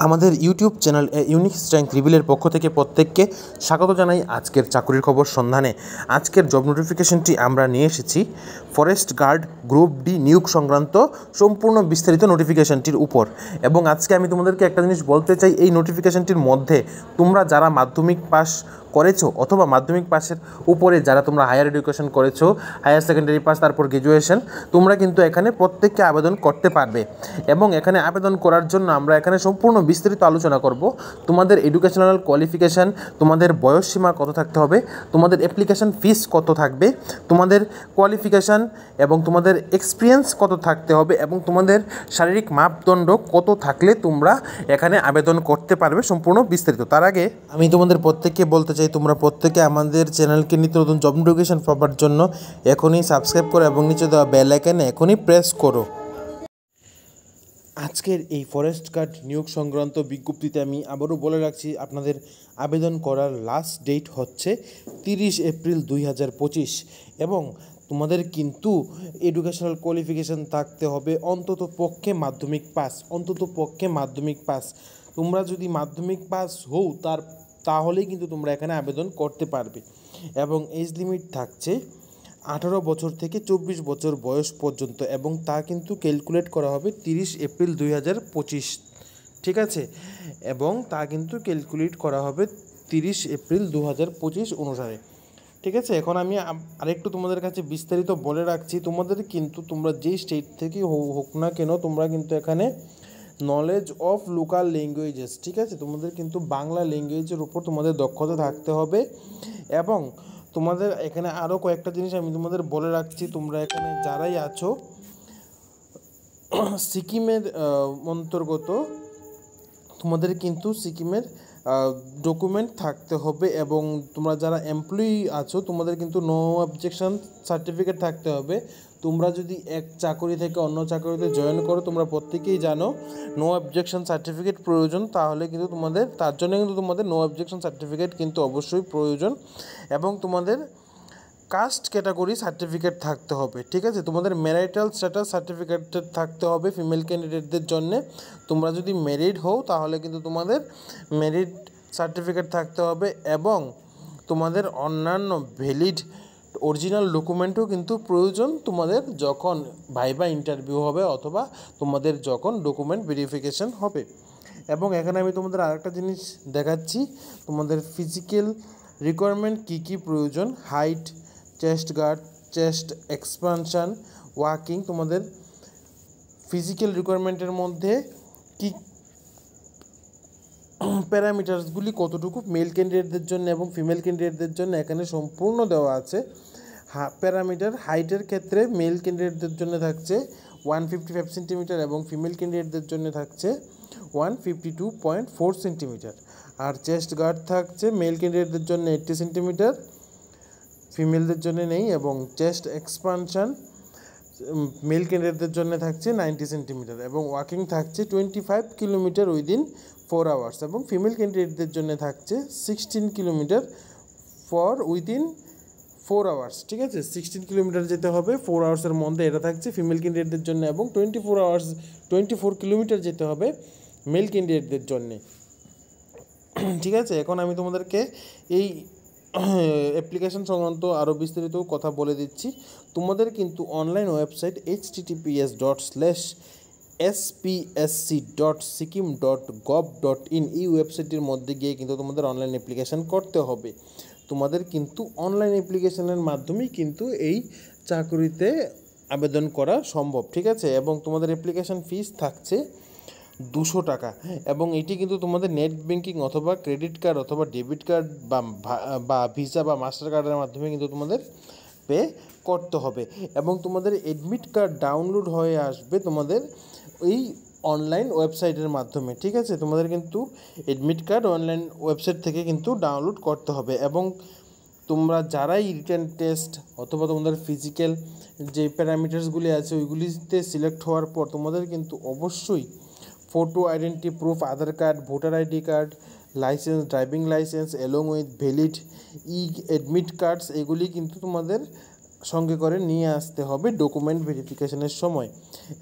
আমাদের YouTube channel unique strength রিভিলের পক্ষ থেকে প্রত্যেককে স্বাগত জানাই আজকের চাকরির খবর সন্ধানে। আজকের জব নোটিফিকেশনটি আমরা নিয়ে এসেছি ফরেস্ট গার্ড গ্রুপ ডি নিয়োগ সংক্রান্ত সম্পূর্ণ বিস্তারিত নোটিফিকেশনটির উপর। এবং আজকে আমি তোমাদেরকে একটা জিনিস বলতে চাই, এই নোটিফিকেশনটির মধ্যে তোমরা যারা মাধ্যমিক পাস করেছো অথবা মাধ্যমিক পাসের উপরে যারা তোমরা হায়ার এডুকেশন করেছো, হায়ার সেকেন্ডারি পাস, তারপর গ্র্যাজুয়েশন, তোমরা কিন্তু এখানে প্রত্যেককে আবেদন করতে পারবে। এবং এখানে আবেদন করার জন্য আমরা এখানে সম্পূর্ণ বিস্তারিত আলোচনা করব। তোমাদের এডুকেশনাল কোয়ালিফিকেশান, তোমাদের বয়সসীমা কত থাকতে হবে, তোমাদের অ্যাপ্লিকেশান ফিস কত থাকবে, তোমাদের কোয়ালিফিকেশান এবং তোমাদের এক্সপিরিয়েন্স কত থাকতে হবে, এবং তোমাদের শারীরিক মাপদণ্ড কত থাকলে তোমরা এখানে আবেদন করতে পারবে, সম্পূর্ণ বিস্তারিত। তার আগে আমি তোমাদের প্রত্যেককে বলতে চাই, তোমরা প্রত্যেকে আমাদের চ্যানেলকে নিত্য নতুন জব নোটিফিকেশন পাওয়ার জন্য এখনই সাবস্ক্রাইব করো এবং নিচে দেওয়া বেল আইকনে এখনই প্রেস করো। আজকের এই ফরেস্ট গার্ড নিয়োগ সংক্রান্ত বিজ্ঞপ্তিতে আমি আবারও বলে রাখছি, আপনাদের আবেদন করার লাস্ট ডেট হচ্ছে 30 এপ্রিল 2025 এবং তোমাদের কিন্তু এডুকেশনাল কোয়ালিফিকেশান থাকতে হবে অন্তত পক্ষে মাধ্যমিক পাস। তোমরা যদি মাধ্যমিক পাস হও তাহলেই কিন্তু তোমরা এখানে আবেদন করতে পারবে। এবং এজ লিমিট থাকছে 18 বছর থেকে 24 বছর বয়স পর্যন্ত, এবং তা কিন্তু ক্যালকুলেট করা হবে 30 এপ্রিল 2025, ঠিক আছে? এবং তা কিন্তু ক্যালকুলেট করা হবে 30 এপ্রিল 2025 অনুসারে, ঠিক আছে? এখন আমি আরেকটু তোমাদের কাছে বিস্তারিত বলে রাখছি, তোমাদের কিন্তু তোমরা যেই স্টেট থেকে হোক না কেন, তোমরা কিন্তু এখানে নলেজ অফ লোকাল ল্যাঙ্গুয়েজেস, ঠিক আছে, তোমাদের কিন্তু বাংলা ল্যাঙ্গুয়েজের উপর তোমাদের দক্ষতা থাকতে হবে। এবং তোমাদের এখানে আরও কয়েকটা জিনিস আমি তোমাদের বলে রাখছি, তোমরা এখানে যারাই আছো সিকিমের অন্তর্গত, তোমাদের কিন্তু সিকিমের ডকুমেন্ট থাকতে হবে। এবং তোমরা যারা এমপ্লয়ি আছো তোমাদের কিন্তু নো অবজেকশন সার্টিফিকেট থাকতে হবে। তোমরা যদি এক চাকরি থেকে অন্য চাকরিতে জয়েন করো, তোমরা প্রত্যেকেই জানো নো অবজেকশন সার্টিফিকেট প্রয়োজন, তাহলে কিন্তু তার জন্য কিন্তু তোমাদের নো অবজেকশন সার্টিফিকেট কিন্তু অবশ্যই প্রয়োজন। এবং তোমাদের কাস্ট ক্যাটাগরি সার্টিফিকেট থাকতে হবে, ঠিক আছে? তোমাদের ম্যারিটাল স্ট্যাটাস সার্টিফিকেট থাকতে হবে ফিমেল ক্যান্ডিডেটদের জন্যে। তোমরা যদি ম্যারিড হও তাহলে কিন্তু তোমাদের ম্যারিড সার্টিফিকেট থাকতে হবে। এবং তোমাদের অন্যান্য ভ্যালিড অরিজিনাল ডকুমেন্টও কিন্তু প্রয়োজন তোমাদের যখন ভাইভা ইন্টারভিউ হবে অথবা তোমাদের যখন ডকুমেন্ট ভেরিফিকেশন হবে। এবং এখানে আমি তোমাদের আরেকটা জিনিস দেখাচ্ছি, তোমাদের ফিজিক্যাল রিকোয়ারমেন্ট কী কী প্রয়োজন। Height, chest guard, chest expansion, walking, তোমাদের ফিজিক্যাল রিকোয়ারমেন্টের মধ্যে কি প্যারামিটার্সগুলি কতটুকু মেল ক্যান্ডিডেটদের জন্য এবং ফিমেল ক্যান্ডিডেটদের জন্য এখানে সম্পূর্ণ দেওয়া আছে। প্যারামিটার হাইটের ক্ষেত্রে মেল ক্যান্ডিডেটদের জন্য থাকছে 155 সেন্টিমিটার এবং ফিমেল ক্যান্ডিডেটদের জন্য থাকছে 152.4 সেন্টিমিটার। আর চেস্ট গার্ড থাকছে মেল ক্যান্ডিডেটদের জন্য 80 সেন্টিমিটার, ফিমেলদের জন্য নেই। এবং চেস্ট এক্সপানশন মেল ক্যান্ডিডেটদের জন্য থাকছে 90 সেন্টিমিটার। এবং ওয়াকিং থাকছে 25 কিলোমিটার উইদিন 4 আওয়ার্স, এবং ফিমেল ক্যান্ডিডেটদের জন্য থাকছে 16 কিলোমিটার উইদিন 4 আওয়ার্স, ঠিক আছে? 16 কিলোমিটার যেতে হবে 4 আওয়ার্সের মধ্যে, এটা থাকছে ফিমেল ক্যান্ডিডেটদের জন্য। এবং 24 কিলোমিটার যেতে হবে মেল ক্যান্ডিডেটদের জন্যে, ঠিক আছে? এখন আমি তোমাদেরকে এই অ্যাপ্লিকেশন সংক্রান্ত আরও বিস্তারিত কথা বলে দিচ্ছি। তোমাদের কিন্তু অনলাইন ওয়েবসাইট https://spsc.sikkim.gov.in এই ওয়েবসাইটের মধ্যে গিয়ে কিন্তু তোমাদের অনলাইন অ্যাপ্লিকেশান করতে হবে। তোমাদের কিন্তু অনলাইন অ্যাপ্লিকেশানের মাধ্যমেই কিন্তু এই চাকরিতে আবেদন করা সম্ভব, ঠিক আছে? এবং তোমাদের অ্যাপ্লিকেশান ফিস থাকছে 200 টাকা। এবং এটি কিন্তু তোমাদের নেট ব্যাঙ্কিং অথবা ক্রেডিট কার্ড অথবা ডেবিট কার্ড বা ভিসা বা মাস্টার কার্ডের মাধ্যমে কিন্তু তোমাদের পে করতে হবে। এবং তোমাদের অ্যাডমিট কার্ড ডাউনলোড হয়ে আসবে তোমাদের এই অনলাইন ওয়েবসাইটের মাধ্যমে, ঠিক আছে? তোমাদের কিন্তু অ্যাডমিট কার্ড অনলাইন ওয়েবসাইট থেকে কিন্তু ডাউনলোড করতে হবে। এবং তোমরা যারাই রিটেন টেস্ট অথবা তোমাদের ফিজিক্যাল যে প্যারামিটার্সগুলি আছে ওইগুলিতে সিলেক্ট হওয়ার পর তোমাদের কিন্তু অবশ্যই photo identity proof, Aadhaar card, voter ID card, licence, driving licence along with valid admit cards, এগুলি কিন্তু তোমাদের সঙ্গে করে নিয়ে আসতে হবে ডকুমেন্ট ভেরিফিকেশনের সময়।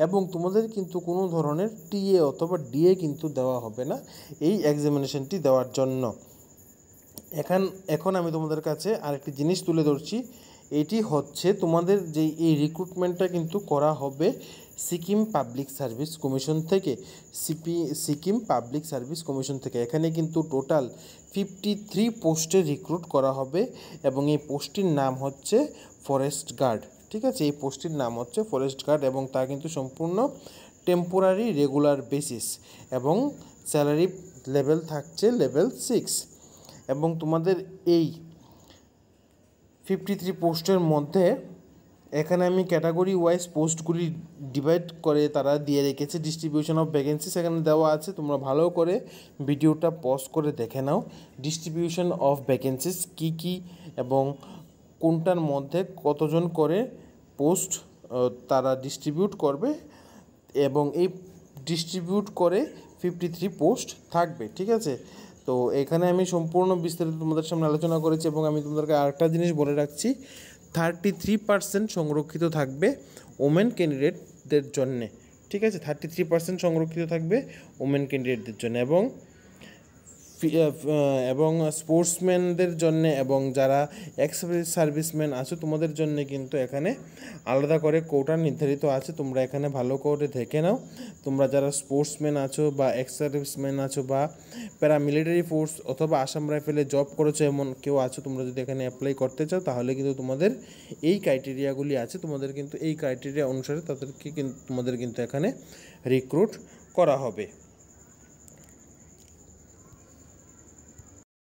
এবং তোমাদের কিন্তু কোনো ধরনের টিএ অথবা ডিএ কিন্তু দেওয়া হবে না এই এক্সামিনেশনটি দেওয়ার জন্য। এখন আমি তোমাদের কাছে আরেকটি জিনিস তুলে ধরছি। এটি হচ্ছে তোমাদের যে এই রিক্রুটমেন্টটা কিন্তু করা হবে সিকিম পাবলিক সার্ভিস কমিশন থেকে, সিকিম পাবলিক সার্ভিস কমিশন থেকে। এখানে কিন্তু টোটাল 53 পোস্টে রিক্রুট করা হবে এবং এই পোস্টটির নাম হচ্ছে ফরেস্ট গার্ড। ঠিক আছে, এই পোস্টটির নাম হচ্ছে ফরেস্ট গার্ড এবং তা কিন্তু সম্পূর্ণ টেম্পোরারি রেগুলার বেসিস এবং স্যালারি লেভেল থাকছে লেভেল 6। এবং তোমাদের এই 53 পোস্টের মধ্যে এখানে আমি ক্যাটাগরি ওয়াইজ পোস্টগুলি ডিভাইড করে তারা দিয়ে রেখেছে। ডিস্ট্রিবিউশন অফ ভ্যাকেন্সিস এখানে দেওয়া আছে, তোমরা ভালো করে ভিডিওটা পজ করে দেখে নাও। ডিস্ট্রিবিউশন অফ ভ্যাকেন্সিস কী কী এবং কোনটার মধ্যে কতজন করে পোস্ট তারা ডিস্ট্রিবিউট করবে এবং এই ডিস্ট্রিবিউট করে 53 পোস্ট থাকবে। ঠিক আছে, তো এখানে আমি সম্পূর্ণ বিস্তারিত তোমাদের সামনে আলোচনা করেছি এবং আমি তোমাদেরকে আরেকটা জিনিস বলে রাখছি, 33% সংরক্ষিত থাকবে ওমেন ক্যান্ডিডেটদের জন্যে। ঠিক আছে, 33% সংরক্ষিত থাকবে ওমেন ক্যান্ডিডেটদের জন্য এবং স্পোর্টসম্যানদের জন্য এবং যারা এক্স সার্ভিসম্যান আছো তোমাদের জন্য কিন্তু এখানে আলাদা করে কোটা নির্ধারিত আছে। তোমরা এখানে ভালো করে দেখে নাও। তোমরা যারা স্পোর্টসম্যান আছো বা এক্স সার্ভিসম্যান আছো বা প্যারামিলিটারি ফোর্স অথবা আসাম রাইফেলে জব করেছো এমন কেউ আছো, তোমরা যদি এখানে অ্যাপ্লাই করতে চাও তাহলে কিন্তু তোমাদের এই ক্রাইটেরিয়াগুলি আছে। তোমাদের কিন্তু এই ক্রাইটেরিয়া অনুসারে তোমাদের কিন্তু এখানে রিক্রুট করা হবে।